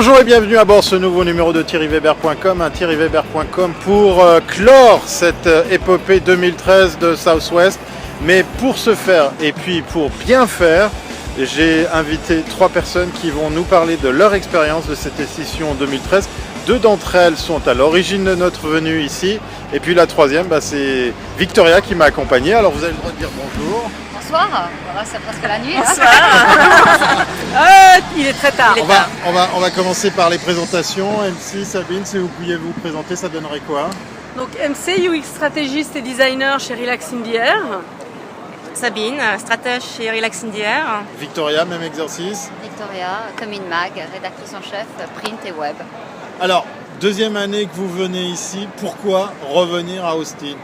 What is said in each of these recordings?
Bonjour et bienvenue à bord ce nouveau numéro de thierryweber.com, un thierryweber.com pour clore cette épopée 2013 de Southwest. Mais pour ce faire et puis pour bien faire, j'ai invité trois personnes qui vont nous parler de leur expérience de cette édition 2013. Deux d'entre elles sont à l'origine de notre venue ici. Et puis la troisième, c'est Victoria qui m'a accompagné. Alors vous avez le droit de dire bonjour. Bonsoir, voilà, c'est presque la nuit. Bonsoir. Il est très tard. On va commencer par les présentations. MC, Sabine, si vous pouviez vous présenter, ça donnerait quoi? Donc MC, UX stratégiste et designer chez Relax in the Air. Sabine, stratège chez Relax in the Air. Victoria, même exercice. Victoria, Commune Mag, rédactrice en chef, print et web. Alors, deuxième année que vous venez ici, pourquoi revenir à Austin?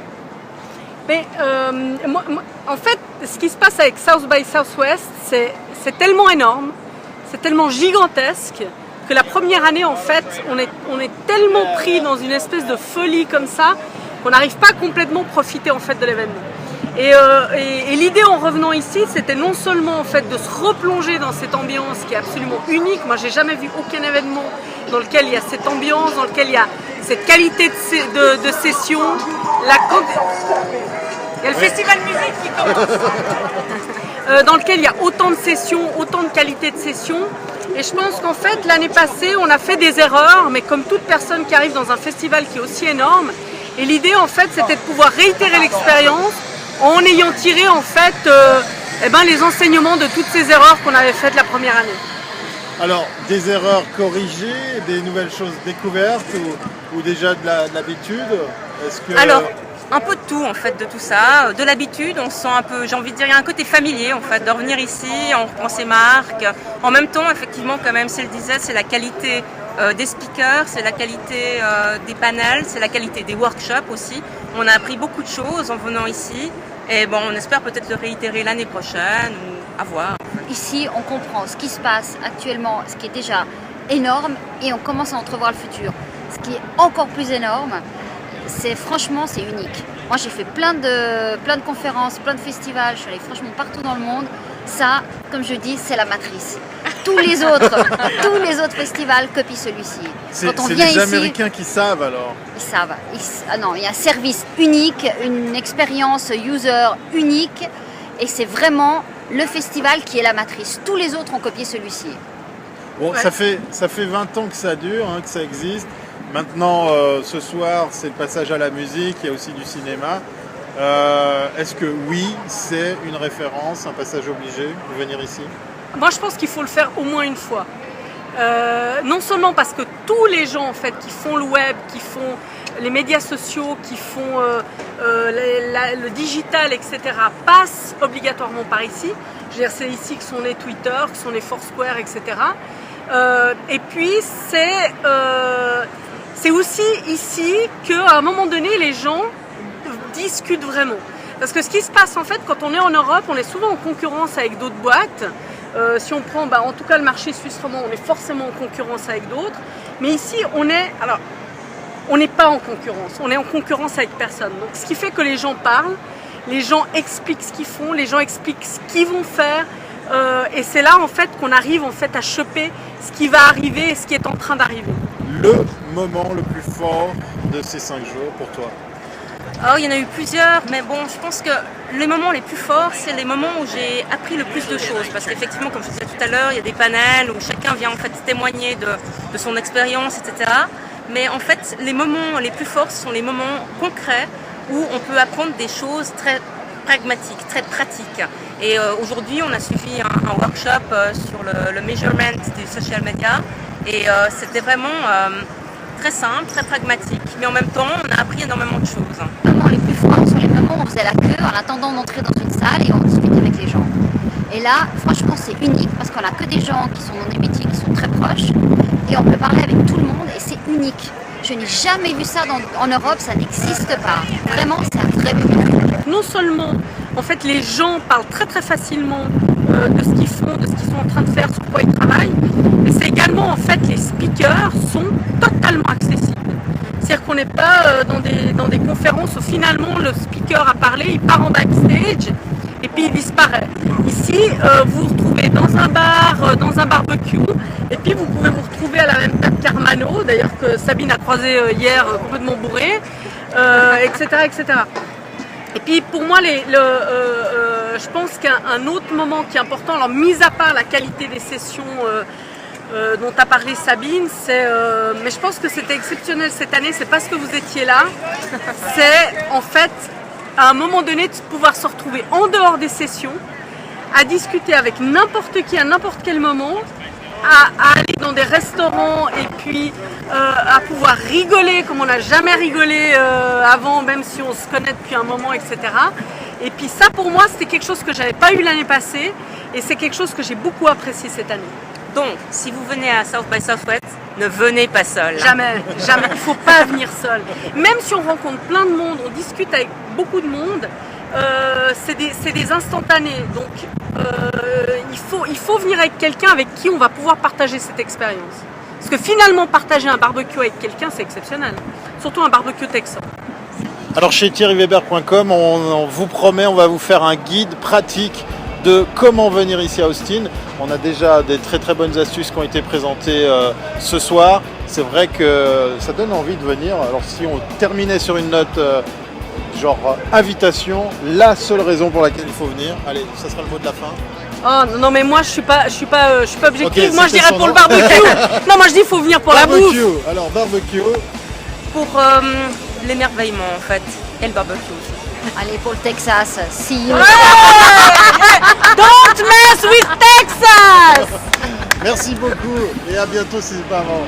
Mais en fait, ce qui se passe avec South by Southwest, c'est tellement énorme, c'est tellement gigantesque que la première année, en fait, on est tellement pris dans une espèce de folie comme ça qu'on n'arrive pas à complètement profiter en fait de l'événement. Et l'idée en revenant ici, c'était non seulement en fait de se replonger dans cette ambiance qui est absolument unique. Moi, j'ai jamais vu aucun événement dans lequel il y a cette ambiance, dans lequel il y a cette qualité de session. Il y a le festival musique qui commence. Dans lequel il y a autant de sessions, autant de qualité de session. Et je pense qu'en fait, l'année passée, on a fait des erreurs, mais comme toute personne qui arrive dans un festival qui est aussi énorme. Et l'idée, en fait, c'était de pouvoir réitérer l'expérience en ayant tiré, en fait, les enseignements de toutes ces erreurs qu'on avait faites la première année. Alors, des erreurs corrigées, des nouvelles choses découvertes ou déjà de l'habitude? Alors, un peu de tout en fait, de tout ça. De l'habitude, on se sent un peu, j'ai envie de dire, il y a un côté familier en fait, de revenir ici, on reprend ses marques. En même temps, effectivement, comme MC le disait, c'est la qualité des speakers, c'est la qualité des panels, c'est la qualité des workshops aussi. On a appris beaucoup de choses en venant ici et on espère peut-être le réitérer l'année prochaine ou à voir. Ici, on comprend ce qui se passe actuellement, ce qui est déjà énorme, et on commence à entrevoir le futur. Ce qui est encore plus énorme, c'est unique. Moi, j'ai fait plein de conférences, plein de festivals, je suis allée franchement partout dans le monde. Ça, comme je dis, c'est la matrice. Tous les autres festivals copient celui-ci. C'est les Américains qui savent alors? Ils savent. Il y a un service unique, une expérience user unique, et c'est vraiment le festival qui est la matrice. Tous les autres ont copié celui-ci. Bon, ouais. ça fait 20 ans que ça dure, que ça existe. Maintenant, ce soir, c'est le passage à la musique, il y a aussi du cinéma. Est-ce que oui, c'est une référence, un passage obligé de venir ici? Moi, je pense qu'il faut le faire au moins une fois. Non seulement parce que tous les gens en fait, qui font le web, qui font les médias sociaux, qui font le digital, etc., passent obligatoirement par ici. Je veux dire, c'est ici que sont les Twitter, que sont les Foursquare, etc. Et puis, c'est aussi ici qu'à un moment donné, les gens discutent vraiment. Parce que ce qui se passe en fait, quand on est en Europe, on est souvent en concurrence avec d'autres boîtes. Si on prend, en tout cas le marché suisse romand, on est forcément en concurrence avec d'autres. Mais ici, on n'est pas en concurrence. On est en concurrence avec personne. Donc, ce qui fait que les gens parlent, les gens expliquent ce qu'ils font, les gens expliquent ce qu'ils vont faire. Et c'est là en fait qu'on arrive en fait à choper ce qui va arriver et ce qui est en train d'arriver. Le moment le plus fort de ces 5 jours pour toi? Alors, il y en a eu plusieurs, mais je pense que les moments les plus forts, c'est les moments où j'ai appris le plus de choses. Parce qu'effectivement, comme je disais tout à l'heure, il y a des panels où chacun vient en fait témoigner de son expérience, etc. Mais en fait, les moments les plus forts sont les moments concrets où on peut apprendre des choses très pragmatiques, très pratiques. Et aujourd'hui, on a suivi un workshop sur le measurement des social media. Et c'était vraiment très simple, très pragmatique, mais en même temps, on a appris énormément de choses. Les moments les plus forts sont les moments où on faisait la queue en attendant d'entrer dans une salle et on discutait avec les gens. Et là, franchement, c'est unique parce qu'on n'a que des gens qui sont dans des métiers qui sont très proches et on peut parler avec tout le monde et c'est unique. Je n'ai jamais vu ça en Europe, ça n'existe pas. Vraiment, c'est un vrai public. Non seulement, en fait, les gens parlent très très facilement de ce qu'ils font, de ce qu'ils sont en train de faire, sur quoi ils travaillent, mais c'est également, en fait, les speakers sont totalement accessibles. C'est-à-dire qu'on n'est pas dans des conférences où finalement le speaker a parlé, il part en backstage et puis il disparaît. Ici, vous vous retrouvez dans un bar, dans un barbecue, et puis vous pouvez vous retrouver à la même table qu'Armano, d'ailleurs que Sabine a croisé hier complètement bourré, etc., etc. Et puis pour moi, je pense qu'un autre moment qui est important, alors mis à part la qualité des sessions dont a parlé Sabine, mais je pense que c'était exceptionnel cette année, c'est parce que vous étiez là, c'est en fait à un moment donné de pouvoir se retrouver en dehors des sessions, à discuter avec n'importe qui à n'importe quel moment, à aller dans des restaurants et puis à pouvoir rigoler comme on n'a jamais rigolé avant, même si on se connaît depuis un moment, etc. Et puis ça pour moi c'était quelque chose que j'avais pas eu l'année passée et c'est quelque chose que j'ai beaucoup apprécié cette année. Donc, si vous venez à South by Southwest, ne venez pas seul. Jamais, jamais. Il ne faut pas venir seul. Même si on rencontre plein de monde, on discute avec beaucoup de monde, c'est des instantanés. Donc, il faut venir avec quelqu'un avec qui on va pouvoir partager cette expérience. Parce que finalement, partager un barbecue avec quelqu'un, c'est exceptionnel. Surtout un barbecue texan. Alors chez thierryweber.com, on vous promet, on va vous faire un guide pratique de comment venir ici à Austin. On a déjà des très très bonnes astuces qui ont été présentées ce soir. C'est vrai que ça donne envie de venir. Alors si on terminait sur une note genre invitation, la seule raison pour laquelle il faut venir, allez, ça sera le mot de la fin. Oh non mais moi je suis pas objective. Okay, moi je dirais pour le barbecue. Non moi je dis il faut venir pour la bouffe. Alors barbecue. Pour l'émerveillement en fait, et le barbecue aussi. Allez, pour le Texas, see you. Don't mess with Texas. Merci beaucoup et à bientôt si c'est pas avant.